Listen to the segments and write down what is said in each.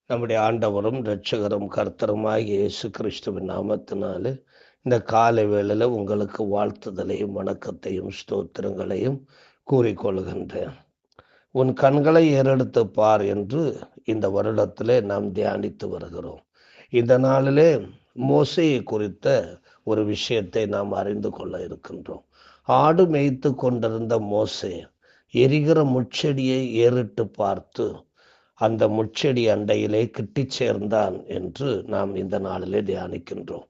நம்முடைய ஆண்டவரும் இரட்சகரும் கர்த்தருமாகிய இயேசு கிறிஸ்துவின் நாமத்தினாலே இந்த காலை வேளையில உங்களுக்கு வாழ்த்துதலையும் வணக்கத்தையும் ஸ்தோத்திரங்களையும் கூறிக்கொள்கின்றேன். உன் கண்களை ஏறெடுத்து பார் என்று இந்த வருடத்திலே நாம் தியானித்து வருகிறோம். இந்த நாளிலே மோசேயை குறித்த ஒரு விஷயத்தை நாம் அறிந்து கொள்ள இருக்கின்றோம். ஆடு மேய்த்து கொண்டிருந்த மோசே எரிகிற முட்செடியை ஏறிட்டு பார்த்து அந்த முட்செடி அண்டையிலே கிட்டிச் சேர்ந்தான் என்று நாம் இந்த நாளிலே தியானிக்கின்றோம்.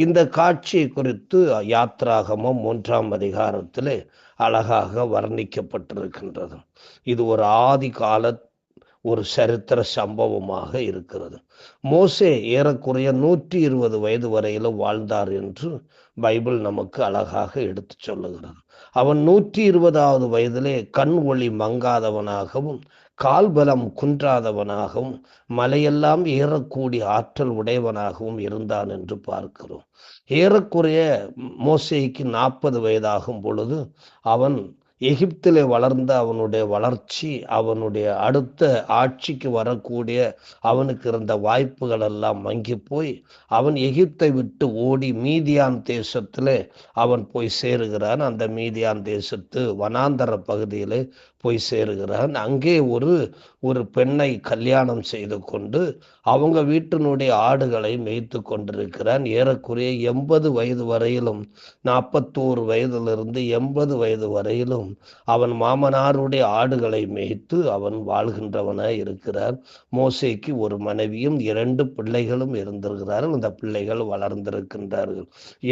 இந்த காட்சியை குறித்து யாத்ராகமம் 3ஆம் அதிகாரத்திலே அழகாக வர்ணிக்கப்பட்டிருக்கின்றது. இது ஒரு ஆதி கால ஒரு சரித்திர சம்பவமாக இருக்கிறது. மோசே ஏறக்குறைய 120 வயது வரையிலும் வாழ்ந்தார் என்று பைபிள் நமக்கு அழகாக எடுத்து சொல்லுகிறது. அவன் 120வது வயதிலே கண் ஒளி மங்காதவனாகவும் கால்பலம் குன்றாதவனாகவும் மலையெல்லாம் ஏறக்கூடிய ஆற்றல் உடையவனாகவும் இருந்தான் என்று பார்க்கிறோம். ஏறக்குறைய மோசேக்கு 40 வயதாகும் பொழுது அவன் எகிப்திலே வளர்ந்த அவனுடைய வளர்ச்சி, அவனுடைய அடுத்த ஆட்சிக்கு வரக்கூடிய அவனுக்கு இருந்த வாய்ப்புகள் எல்லாம் மங்கி போய் அவன் எகிப்தை விட்டு ஓடி மீதியான் தேசத்திலே அவன் போய் சேருகிறான். அந்த மீதியான் தேசத்து வனாந்தர பகுதியிலே போய் சேருகிறான். அங்கே ஒரு பெண்ணை கல்யாணம் செய்து கொண்டு அவங்க வீட்டினுடைய ஆடுகளை மேய்த்து கொண்டிருக்கிறான். ஏறக்குறைய 80 வயது வரையிலும், 41 வயதிலிருந்து 80 வயது வரையிலும் அவன் மாமனாருடைய ஆடுகளை மேய்த்து அவன் வாழ்கின்றவனாய் இருக்கிறார். மோசேக்கு ஒரு மனைவியும் 2 பிள்ளைகளும் இருந்திருக்கிறார்கள். அந்த பிள்ளைகள் வளர்ந்திருக்கின்றார்கள்.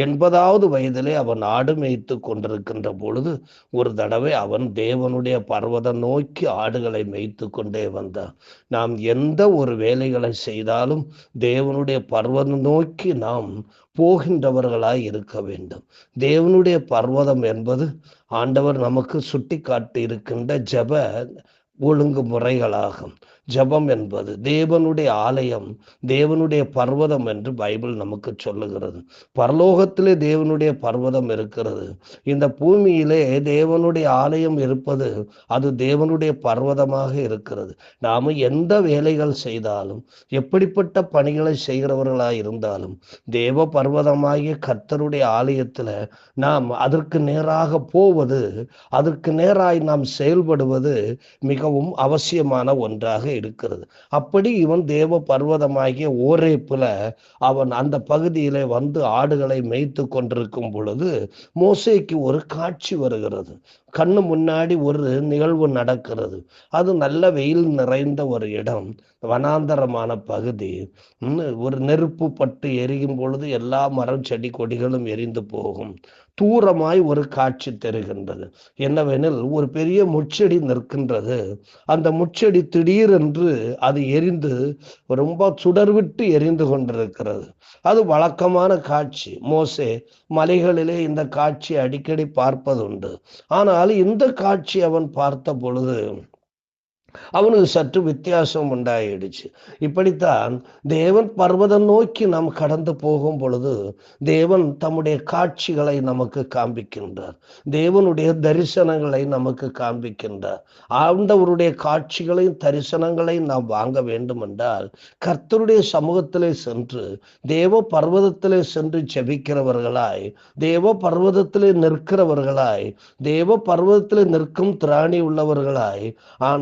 80வது வயதிலே அவன் ஆடு மேய்த்து கொண்டிருக்கின்ற பொழுது ஒரு தடவை அவன் தேவனுடைய பர்வதம் நோக்கி ஆடுகளை மேய்த்து கொண்டே வந்தான். நாம் எந்த ஒரு வேலைகளை செய்தாலும் தேவனுடைய பர்வதம் நோக்கி நாம் போகின்றவர்களாய் இருக்க வேண்டும். தேவனுடைய பர்வதம் என்பது ஆண்டவர் நமக்கு சுட்டி காட்டி இருக்கின்ற ஜெப ஒழுங்கு முறைகளாகும். ஜெபம் என்பது தேவனுடைய ஆலயம், தேவனுடைய பர்வதம் என்று பைபிள் நமக்கு சொல்லுகிறது. பரலோகத்திலே தேவனுடைய பர்வதம் இருக்கிறது. இந்த பூமியிலே தேவனுடைய ஆலயம் இருப்பது அது தேவனுடைய பர்வதமாக இருக்கிறது. நாம எந்த வேலைகள் செய்தாலும், எப்படிப்பட்ட பணிகளை செய்கிறவர்களாய் இருந்தாலும், தேவ பர்வதமாகிய கர்த்தருடைய ஆலயத்தில் நாம் அதற்கு நேராக போவது, அதற்கு நேராய் நாம் செயல்படுவது மிகவும் அவசியமான ஒன்றாக இருக்கிறது. அப்படி இவன் தேவ பர்வதமாகிய ஓரேப்புல அவன் அந்த பகுதியிலே வந்து ஆடுகளை மேய்த்து கொண்டிருக்கும் பொழுது மோசேக்கு ஒரு காட்சி வருகிறது. கண்ணு முன்னாடி ஒரு நிகழ்வு நடக்கிறது. அது நல்ல வெயில் நிறைந்த ஒரு இடம், வனாந்தரமான பகுதி. ஒரு நெருப்பு பட்டு எரியும் பொழுது எல்லா மரம் செடி கொடிகளும் எரிந்து போகும். தூரமாய் ஒரு காட்சி தெரிகின்றது. என்னவெனில் ஒரு பெரிய முட்செடி நிற்கின்றது. அந்த முட்செடி திடீரென்று அது எரிந்து ரொம்ப சுடர்விட்டு எரிந்து கொண்டிருக்கிறது. அது வழக்கமான காட்சி. மோசே மலைகளிலே இந்த காட்சி அடிக்கடி பார்ப்பதுண்டு. ஆனால் இந்த காட்சி அவன் பார்த்த பொழுது அவனுக்கு சற்று வித்தியாசம் உண்டாயிடுச்சு. இப்படித்தான் தேவன் பர்வதம் நோக்கி நாம் கடந்து போகும் பொழுது தேவன் தம்முடைய காட்சிகளை நமக்கு காண்பிக்கின்றார். தேவனுடைய தரிசனங்களை நமக்கு காண்பிக்கின்றார். ஆண்டவருடைய காட்சிகளையும் தரிசனங்களையும் நாம் வாங்க வேண்டும் என்றால் கர்த்தருடைய சமூகத்திலே சென்று தேவ பர்வதத்திலே சென்று ஜெபிக்கிறவர்களாய், தேவ பர்வதத்திலே நிற்கிறவர்களாய், தேவ பர்வதத்திலே நிற்கும் திராணி உள்ளவர்களாய்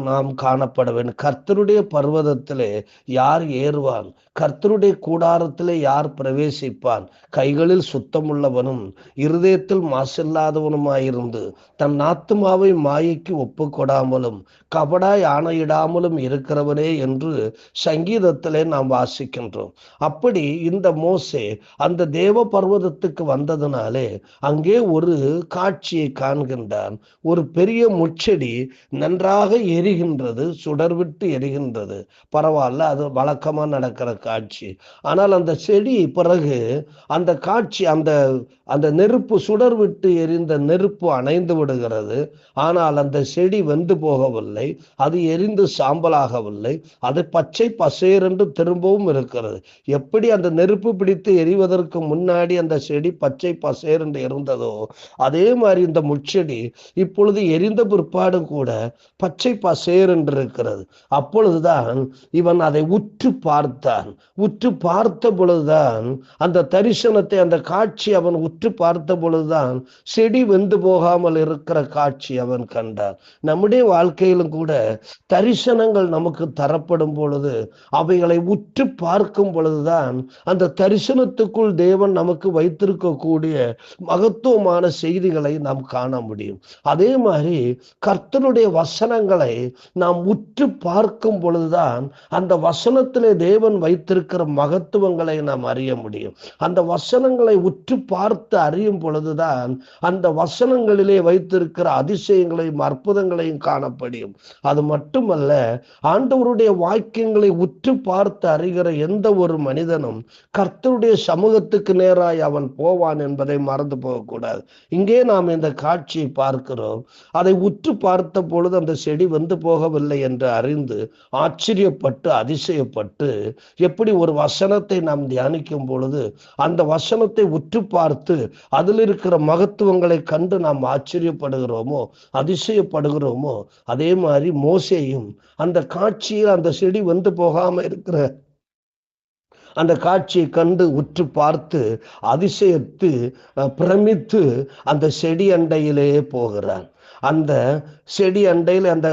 நாம் காணப்பட வேண்டும். கர்த்தருடைய பர்வதத்திலே யார் ஏறுவான்? கர்த்தருடைய கூடாரத்திலே யார் பிரவேசிப்பான்? கைகளில் சுத்தமுள்ளவனும் இருதயத்தில் மாசில்லாதவனுமாயிருந்து தன் ஆத்துமாவை மாயைக்கு ஒப்பு கொடாமலும் கபடாய் ஆணையிடாமலும் இருக்கிறவனே என்று சங்கீதத்திலே நாம் வாசிக்கின்றோம். அப்படி இந்த மோசே அந்த தேவ பர்வதத்துக்கு வந்ததுனாலே அங்கே ஒரு காட்சியை காண்கின்றான். ஒரு பெரிய முட்செடி நன்றாக எரிகின்றது, சுடர்விட்டு எரிகின்றது. பரவாயில்ல, அது வழக்கமா நடக்கிற காட்சி. ஆனால் அந்த செடி பிறகு அந்த காட்சி, அந்த நெருப்பு சுடர் விட்டு எரிந்த நெருப்பு அணைந்து விடுகிறது. ஆனால் அந்த செடி வெந்து போகவில்லை, அது எரிந்து சாம்பலாகவில்லை, அது பச்சை பசேரென்று திரும்பவும் இருக்கிறது. எப்படி அந்த நெருப்பு பிடித்து எரிவதற்கு முன்னாடி அந்த செடி பச்சை பசேரென்று இருந்ததோ அதே மாதிரி இந்த முட்செடி இப்பொழுது எரிந்த பிற்பாடும் கூட பச்சை பசேர் என்றிருக்கிறது. அப்பொழுதுதான் இவன் அதை உற்று பார்த்தான். உற்று பார்த்த பொழுதுதான் அந்த தரிசனத்தை, அந்த காட்சி அவன் உற்று பார்த்த பொழுதுதான் செடி வெந்து போகாமல் இருக்கிற காட்சி அவன் கண்டான். நம்முடைய வாழ்க்கையிலும் கூட தரிசனங்கள் நமக்கு தரப்படும் பொழுது, அவைகளை உற்று பார்க்கும் பொழுதுதான் அந்த தரிசனத்துக்குள் தேவன் நமக்கு வைத்திருக்கக்கூடிய மகத்துவமான செய்திகளை நாம் காண முடியும். அதே மாதிரி கர்த்தருடைய வசனங்களை நாம் உற்று பார்க்கும் பொழுதுதான் அந்த வசனத்திலே தேவன் வைத்திருக்கிற மகத்துவங்களை நாம் அறிய முடியும். அந்த வசனங்களை உற்று பார்த்து அறியும் பொழுதுதான் அந்த வசனங்களிலே வைத்திருக்கிற அதிசயங்களையும் அற்புதங்களையும் காணப்படும். அது மட்டுமல்ல, ஆண்டவருடைய வாக்கியங்களை உற்று பார்த்து அறிகிற எந்த ஒரு மனிதனும் கர்த்தருடைய சமூகத்துக்கு நேராய் அவன் போவான் என்பதை மறந்து போகக்கூடாது. இங்கே நாம் இந்த காட்சியை பார்க்கிறோம். அதை உற்று பார்த்த பொழுது அந்த செடி வந்து போகவில்லை என்று அறிந்து ஆச்சரியப்பட்டு அதிசயப்பட்டு, எப்படி ஒரு வசனத்தை நாம் தியானிக்கும் பொழுது அந்த வசனத்தை உற்று பார்த்து அதில் இருக்கிற மகத்துவங்களை கண்டு நாம் ஆச்சரியப்படுகிறோமோ, அதிசயப்படுகிறோமோ, அதே மாதிரி மோசேயும் அந்த காட்சியில் அந்த செடி வந்து போகாம இருக்கிற அந்த காட்சியை கண்டு உற்று பார்த்து அதிசயத்து பிரமித்து அந்த செடி அண்டையிலேயே போகிறான். அந்த செடி அண்டையில் அந்த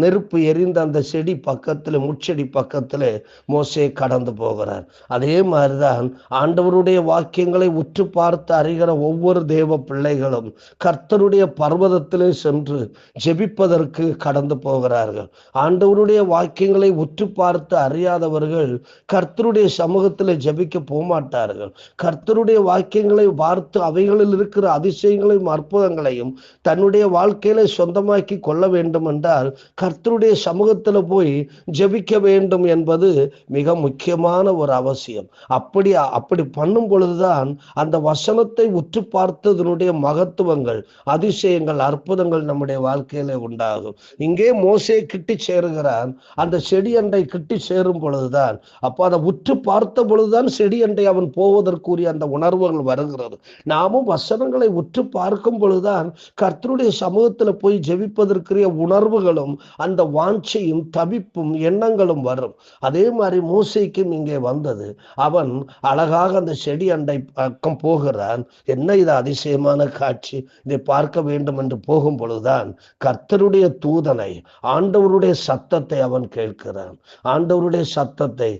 நெருப்பு எரிந்த அந்த செடி பக்கத்தில், முட்செடி பக்கத்தில் மோசே கடந்து போகிறார். அதே மாதிரிதான் ஆண்டவருடைய வாக்கியங்களை உற்று பார்த்து அறிகிற ஒவ்வொரு தேவ பிள்ளைகளும் கர்த்தருடைய பர்வதத்திலே சென்று ஜெபிப்பதற்கு கடந்து போகிறார்கள். ஆண்டவருடைய வாக்கியங்களை உற்று பார்த்து அறியாதவர்கள் கர்த்தருடைய சமூகத்தில் ஜெபிக்க போகமாட்டார்கள். கர்த்தருடைய வாக்கியங்களை பார்த்து அவைகளில் இருக்கிற அதிசயங்களையும் அற்புதங்களையும் தன்னுடைய வாழ்க்கையில சொந்தமாக்கி கொள்ள வேண்டும் என்றால் கர்த்தருடைய சமூகத்தில் போய் ஜெபிக்க வேண்டும் என்பது மிக முக்கியமான ஒரு அவசியம். அப்படி பண்ணும் பொழுதுதான் அந்த வசனத்தை உற்று பார்த்ததனுடைய மகத்துவங்கள், அதிசயங்கள், அற்புதங்கள் நம்முடைய வாழ்க்கையில உண்டாகும். இங்கே மோசே கிட்டி சேருகிறான். அந்த செடி அண்டை கிட்டி சேரும் பொழுதுதான், அப்ப அதை உற்று பார்த்த பொழுதுதான் செடி அண்டை அவன் போவதற்குரிய அந்த உணர்வுகள் வருகிறது. நாமும் வசனங்களை உற்று பார்க்கும் பொழுதுதான் கர்த்தருடைய சமூகத்தில் போய் ஜெபிப்பதற்குரிய உணர்வுகளும் அந்த வாஞ்சையும் தவிப்பும் எண்ணங்களும் வரும். அதே மாதிரி மோசேக்கும் இங்கே வந்தது. அவன் அழகாக அந்த செடி அண்டை பக்கம் போகிறான். என்ன இது அதிசயமான காட்சி, இதை பார்க்க வேண்டும் என்று போகும் பொழுதுதான் கர்த்தருடைய தூதனை, ஆண்டவருடைய சத்தத்தை அவன் கேட்கிறான். ஆண்டவருடைய சத்தத்தை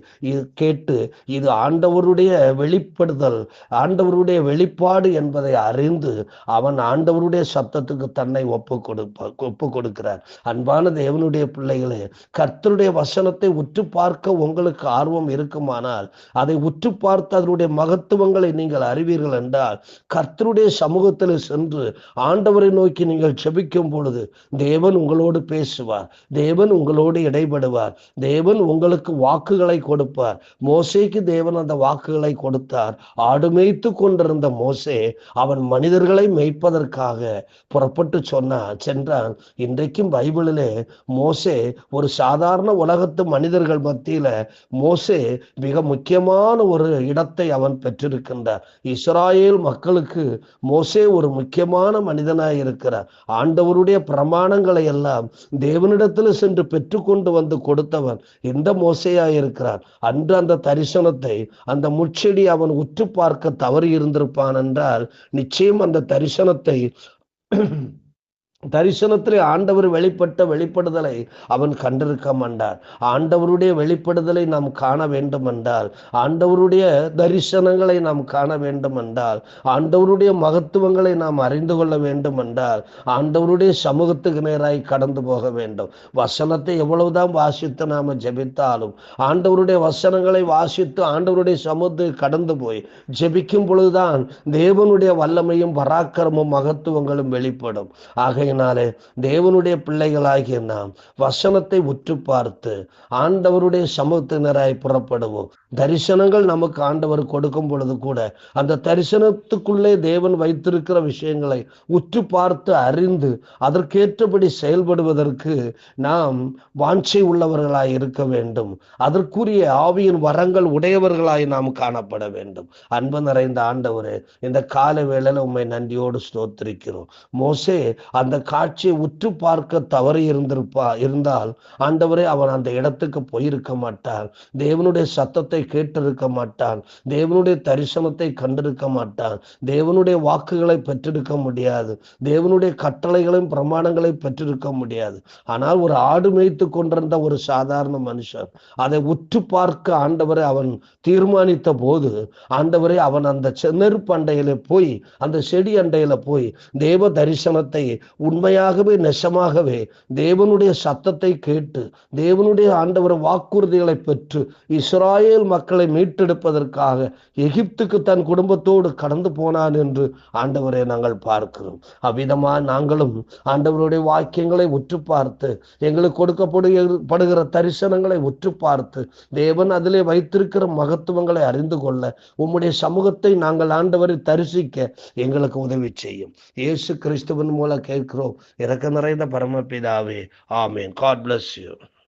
கேட்டு இது ஆண்டவருடைய வெளிப்படுதல், ஆண்டவருடைய வெளிப்பாடு என்பதை அறிந்து அவன் ஆண்டவருடைய சத்தத்துக்கு தன்னை ஒப்பு கொடுக்கிறார். அன்பான தேவனுடைய பிள்ளைகளே, கர்த்தருடைய வசனத்தை உற்று பார்க்க உங்களுக்கு ஆர்வம் இருக்குமானால், அதை உற்று பார்த்து அதனுடைய மகத்துவங்களை நீங்கள் அறிவீர்கள் என்றால், கர்த்தருடைய சமூகத்தில் சென்று ஆண்டவரை நோக்கி நீங்கள் செபிக்கும் பொழுது தேவன் உங்களோடு பேசுவார். தேவன் உங்களோடு இடைபடுவார். தேவன் உங்களுக்கு வாக்குகளை கொடுப்பார். மோசேக்கு தேவன் அந்த வாக்குகளை கொடுத்தார். ஆடு மேய்த்து கொண்டிருந்த மோசே அவன் மனிதர்களை மேய்ப்பதற்காக புறப்பட்டு சென்றான். இன்றைக்கும் பைபிளிலே மோசே ஒரு சாதாரண உலகத்து மனிதர்கள் மத்தியில மோசே மிக முக்கியமான ஒரு இடத்தை அவன் பெற்றிருக்கின்றார். இஸ்ராயேல் மக்களுக்கு மோசே ஒரு முக்கியமான மனிதனாய் இருக்கிறார். ஆண்டவருடைய பிரமாணங்களை எல்லாம் தேவனிடத்தில் சென்று பெற்றுக்கொண்டு வந்து கொடுத்தவன் இந்த மோசேயாயிருக்கிறார். அன்று அந்த தரிசனத்தை, அந்த முட்செடி அவன் உற்று பார்க்க தவறி இருந்திருப்பான் என்றால் நிச்சயம் அந்த தரிசனத்திலே ஆண்டவர் வெளிப்பட்ட வெளிப்படுதலை அவன் கண்டிருக்க மாட்டார். ஆண்டவருடைய வெளிப்படுதலை நாம் காண வேண்டும் என்றால், ஆண்டவருடைய தரிசனங்களை நாம் காண வேண்டும் என்றால், ஆண்டவருடைய மகத்துவங்களை நாம் அறிந்து கொள்ள வேண்டும் என்றால், ஆண்டவருடைய சமூகத்துக்கு நேராய் கடந்து போக வேண்டும். வசனத்தை எவ்வளவுதான் வாசித்து நாம் ஜெபித்தாலும், ஆண்டவருடைய வசனங்களை வாசித்து ஆண்டவருடைய சமூகத்துக்கு கடந்து போய் ஜெபிக்கும் பொழுதுதான் தேவனுடைய வல்லமையும் பராக்கிரமும் மகத்துவங்களும் வெளிப்படும். ஆகையினாலே தேவனுடைய பிள்ளைகளாகிய நாம் வசனத்தை உற்று பார்த்து ஆண்டவருடைய சமூகத்தினராய் புறப்படுவோம். தரிசனங்கள் நமக்கு ஆண்டவர் கொடுக்கும் பொழுது கூட அந்த தரிசனத்துக்குள்ளே தேவன் வைத்திருக்கிற விஷயங்களை உற்று பார்த்து அறிந்து அதற்கேற்றபடி செயல்படுவதற்கு நாம் வாஞ்சை உள்ளவர்களாய் இருக்க வேண்டும். அதற்குரிய ஆவியின் வரங்கள் உடையவர்களாய் நாம் காணப்பட வேண்டும். அன்பு நிறைந்த ஆண்டவரே, இந்த கால வேளையில உம்மை நன்றியோடு ஸ்தோத்திரிக்கிறோம். மோசே அந்த காட்சியை உற்று பார்க்க தவறி இருந்தால் ஆண்டவரே அவன் அந்த இடத்துக்கு போயிருக்க மாட்டான். தேவனுடைய சத்தத்தை கேட்டிருக்க மாட்டான். தேவனுடைய தரிசனத்தை கண்டிருக்க மாட்டான். தேவனுடைய வாக்குகளை பெற்றிருக்க முடியாது. தேவனுடைய கட்டளைகளையும் பிரமாணங்களை பெற்றிருக்க முடியாது. ஆனால் ஒரு ஆடு மேய்த்து கொண்டிருந்த ஒரு சாதாரண மனுஷன் அதை உற்று பார்க்க ஆண்டவரை அவன் தீர்மானித்த போது, ஆண்டவரே அவன் அந்த நெருப்பு அண்டையில போய், அந்த செடி அண்டையில போய் தேவ தரிசனத்தை உண்மையாகவே நெசமாகவே தேவனுடைய சத்தத்தை கேட்டு தேவனுடைய ஆண்டவர் வாக்குறுதிகளை பெற்று இஸ்ராயேல் மக்களை மீட்டெடுப்பதற்காக எகிப்துக்கு தன் குடும்பத்தோடு கடந்து போனான் என்று ஆண்டவரை நாங்கள் பார்க்கிறோம். அவ்விதமா நாங்களும் ஆண்டவருடைய வாக்கியங்களை உற்று பார்த்து, எங்களுக்கு கொடுக்கப்படுகிற தரிசனங்களை உற்று பார்த்து, தேவன் அதிலே வைத்திருக்கிற மகத்துவங்களை அறிந்து கொள்ள உம்முடைய சமூகத்தை நாங்கள் ஆண்டவரை தரிசிக்க எங்களுக்கு உதவி செய்யும். இயேசு கிறிஸ்துவின் மூலம் கேட்கிறோம். இரக்க நிறைந்த பரமபிதாவே, ஆமேன். God bless you.